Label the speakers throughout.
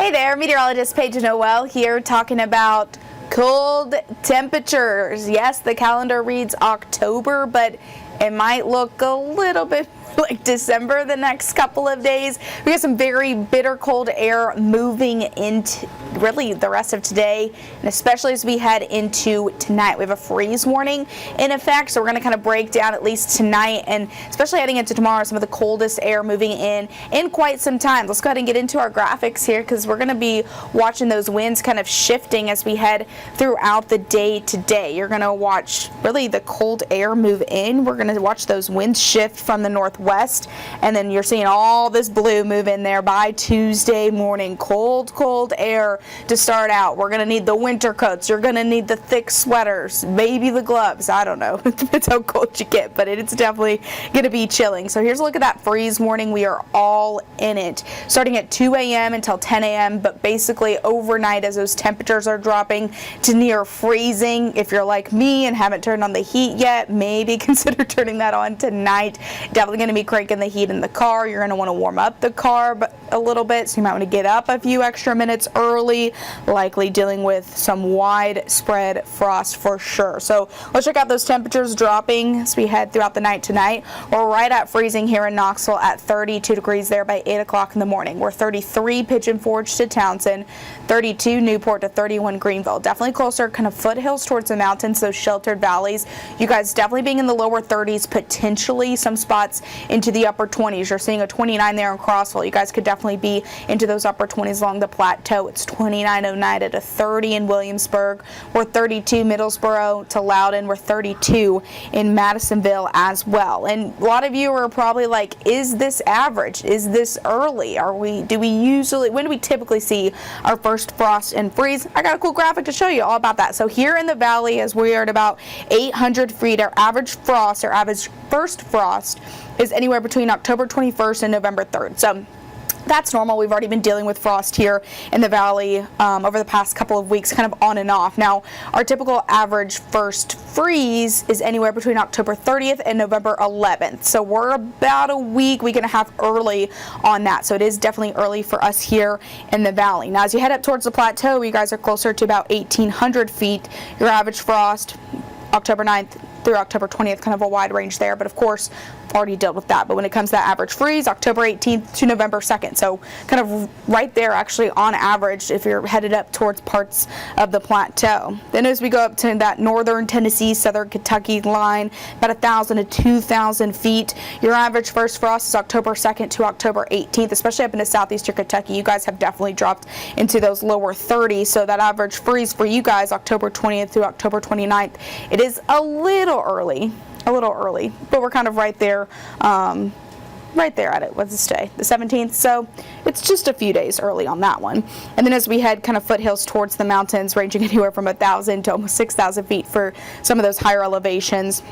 Speaker 1: Hey there, meteorologist Paige Noel here talking about cold temperatures. Yes, the calendar reads October, but it might look a little bit like December the next couple of days. We got some very bitter cold air moving into really the rest of today, and especially as we head into tonight. We have a freeze warning in effect, so we're going to kind of break down at least tonight, and especially heading into tomorrow, some of the coldest air moving in quite some time. Let's go ahead and get into our graphics here, because we're going to be watching those winds kind of shifting as we head throughout the day today. You're going to watch really the cold air move in. We're going to watch those winds shift from the northwest, and then you're seeing all this blue move in there by Tuesday morning. Cold air to start out. We're going to need the winter coats. You're going to need the thick sweaters, maybe the gloves. I don't know. It depends how cold you get, but it's definitely going to be chilling. So here's a look at that freeze warning. We are all in it, starting at 2 a.m. until 10 a.m., but basically overnight as those temperatures are dropping to near freezing. If you're like me and haven't turned on the heat yet, maybe consider turning that on tonight. Definitely going to be cranking the heat in the car. You're going to want to warm up the car a little bit, so you might want to get up a few extra minutes early, likely dealing with some widespread frost for sure. So let's check out those temperatures dropping as we head throughout the night tonight. We're right at freezing here in Knoxville at 32 degrees there by 8 o'clock in the morning. We're 33 Pigeon Forge to Townsend, 32 Newport to 31 Greenville. Definitely closer kind of foothills towards the mountains, those sheltered valleys. You guys definitely being in the lower 30s, potentially some spots into the upper 20s. You're seeing a 29 there in Crossville. You guys could definitely be into those upper 20s along the plateau. It's 2909 at a 30 in Williamsburg. We're 32 Middlesboro to Loudon. We're 32 in Madisonville as well. And a lot of you are probably like, is this average? Is this early? when do we typically see our first frost and freeze? I got a cool graphic to show you all about that. So here in the valley, as we are at about 800 feet, our average frost, our average first frost is anywhere between October 21st and November 3rd. So that's normal. We've already been dealing with frost here in the valley over the past couple of weeks, kind of on and off. Now, our typical average first freeze is anywhere between October 30th and November 11th. So we're about a week and a half early on that. So it is definitely early for us here in the valley. Now, as you head up towards the plateau, you guys are closer to about 1,800 feet. Your average frost, October 9th through October 20th, kind of a wide range there, but of course already dealt with that. But when it comes to that average freeze, October 18th to November 2nd, so kind of right there actually on average if you're headed up towards parts of the plateau. Then as we go up to that northern Tennessee, southern Kentucky line, about 1,000 to 2,000 feet, your average first frost is October 2nd to October 18th, especially up into southeastern Kentucky. You guys have definitely dropped into those lower 30s, so that average freeze for you guys, October 20th through October 29th, it is a little early, but we're kind of right there at it. What's this day? The 17th. So it's just a few days early on that one. And then as we head kind of foothills towards the mountains, ranging anywhere from 1,000 to almost 6,000 feet for some of those higher elevations,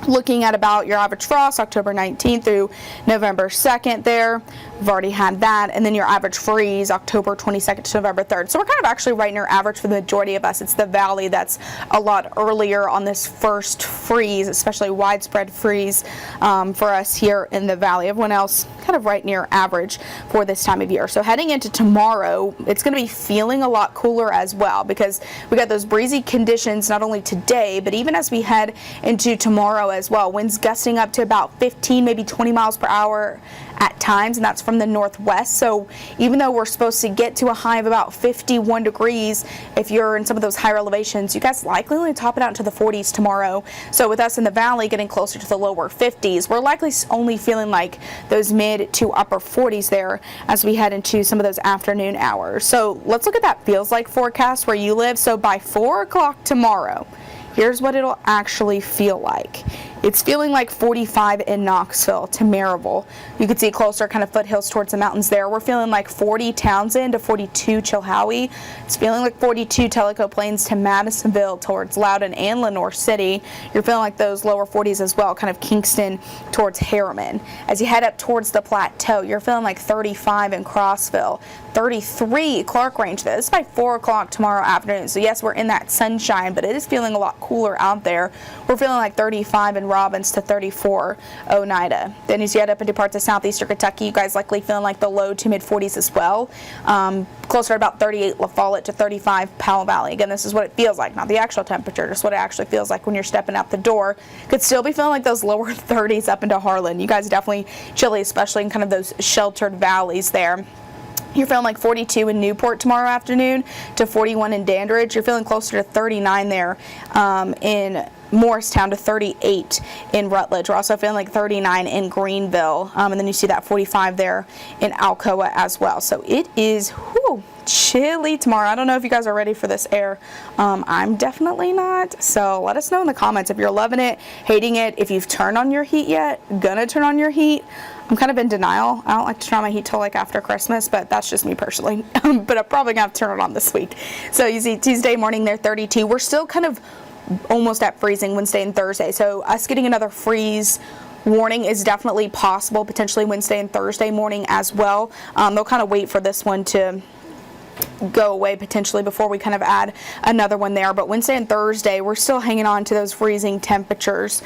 Speaker 1: looking at about your average frost October 19th through November 2nd there. We've already had that. And then your average freeze October 22nd to November 3rd. So we're kind of actually right near average for the majority of us. It's the valley that's a lot earlier on this first freeze, especially widespread freeze for us here in the valley. Everyone else kind of right near average for this time of year. So heading into tomorrow, it's going to be feeling a lot cooler as well, because we got those breezy conditions not only today, but even as we head into tomorrow as well. Winds gusting up to about 15, maybe 20 miles per hour at times, and that's from the northwest. So even though we're supposed to get to a high of about 51 degrees, if you're in some of those higher elevations, you guys likely only top it out into the 40s tomorrow. So with us in the valley getting closer to the lower 50s, we're likely only feeling like those mid to upper 40s there as we head into some of those afternoon hours. So let's look at that feels like forecast where you live. So by 4 o'clock tomorrow, here's what it'll actually feel like. It's feeling like 45 in Knoxville to Maryville. You can see closer kind of foothills towards the mountains there. We're feeling like 40 Townsend to 42 Chilhowie. It's feeling like 42 Tellico Plains to Madisonville towards Loudon and Lenoir City. You're feeling like those lower 40s as well, kind of Kingston towards Harriman. As you head up towards the plateau, you're feeling like 35 in Crossville, 33 Clark Range. This is by 4 o'clock tomorrow afternoon. So yes, we're in that sunshine, but it is feeling a lot cooler out there. We're feeling like 35 in Robbins to 34 Oneida. Then as you head up into parts of southeastern Kentucky, you guys likely feeling like the low to mid 40s as well. Closer to about 38 La Follette to 35 Powell Valley. Again, this is what it feels like, not the actual temperature, just what it actually feels like when you're stepping out the door. Could still be feeling like those lower 30s up into Harlan. You guys are definitely chilly, especially in kind of those sheltered valleys there. You're feeling like 42 in Newport tomorrow afternoon to 41 in Dandridge. You're feeling closer to 39 there in Morristown to 38 in Rutledge. We're also feeling like 39 in Greenville. And then you see that 45 there in Alcoa as well. So it is chilly tomorrow. I don't know if you guys are ready for this air. I'm definitely not. So let us know in the comments if you're loving it, hating it, if you've turned on your heat yet, gonna turn on your heat. I'm kind of in denial. I don't like to turn on my heat till like after Christmas, but that's just me personally. But I'm probably gonna have to turn it on this week. So you see Tuesday morning there 32. We're still kind of almost at freezing Wednesday and Thursday. So us getting another freeze warning is definitely possible, potentially Wednesday and Thursday morning as well. They'll kind of wait for this one to go away potentially before we kind of add another one there. But Wednesday and Thursday, we're still hanging on to those freezing temperatures.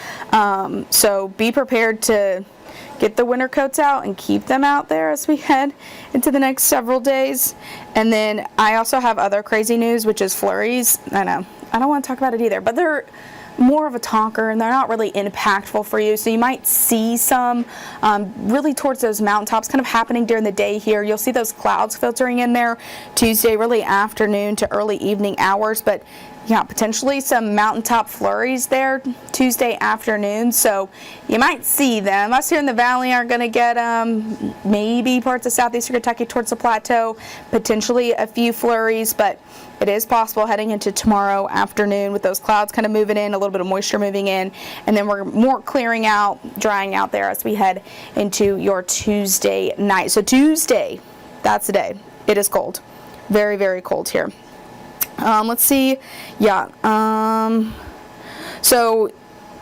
Speaker 1: So be prepared to get the winter coats out and keep them out there as we head into the next several days. And then I also have other crazy news, which is flurries. I know, I don't want to talk about it either, but they're more of a talker and they're not really impactful for you. So you might see some really towards those mountaintops kind of happening during the day here. You'll see those clouds filtering in there Tuesday, really afternoon to early evening hours. But yeah, potentially some mountaintop flurries there Tuesday afternoon. So you might see them. Us here in the valley are going to get maybe parts of southeastern Kentucky towards the plateau, potentially a few flurries, but it is possible heading into tomorrow afternoon with those clouds kind of moving in, a little bit of moisture moving in, and then we're more clearing out, drying out there as we head into your Tuesday night. So Tuesday, that's the day. It is cold. Very, very cold here. Let's see. Yeah. So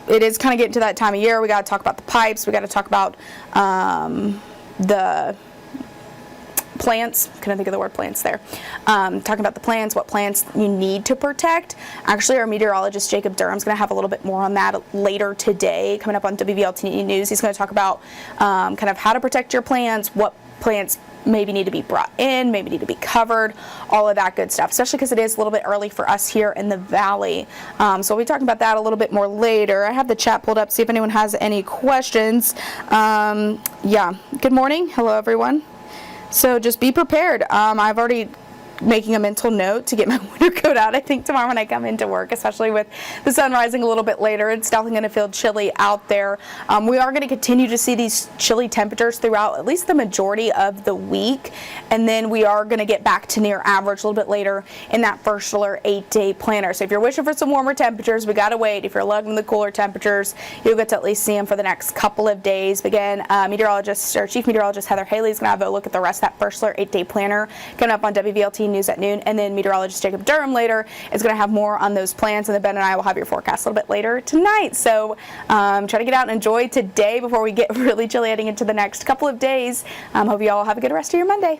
Speaker 1: it is kind of getting to that time of year. We got to talk about the pipes. We got to talk about the plants. Couldn't think of the word plants there. Talking about the plants, what plants you need to protect. Actually, our meteorologist Jacob Durham's going to have a little bit more on that later today, coming up on WVLT News. He's going to talk about kind of how to protect your plants, what plants maybe need to be brought in, maybe need to be covered, all of that good stuff, especially because it is a little bit early for us here in the valley. So we'll be talking about that a little bit more later. I have the chat pulled up, see if anyone has any questions. Yeah, good morning. Hello, everyone. So just be prepared. I've already making a mental note to get my winter coat out, I think, tomorrow when I come into work, especially with the sun rising a little bit later. It's definitely going to feel chilly out there. We are going to continue to see these chilly temperatures throughout at least the majority of the week, and then we are going to get back to near average a little bit later in that first 8-day planner. So if you're wishing for some warmer temperatures, we got to wait. If you're loving the cooler temperatures, you'll get to at least see them for the next couple of days. But again, Chief Meteorologist Heather Haley is going to have a look at the rest of that first 8-day planner coming up on WVLT News at noon, and then meteorologist Jacob Durham later is going to have more on those plants, and then Ben and I will have your forecast a little bit later tonight. So try to get out and enjoy today before we get really chilly heading into the next couple of days. Hope you all have a good rest of your Monday.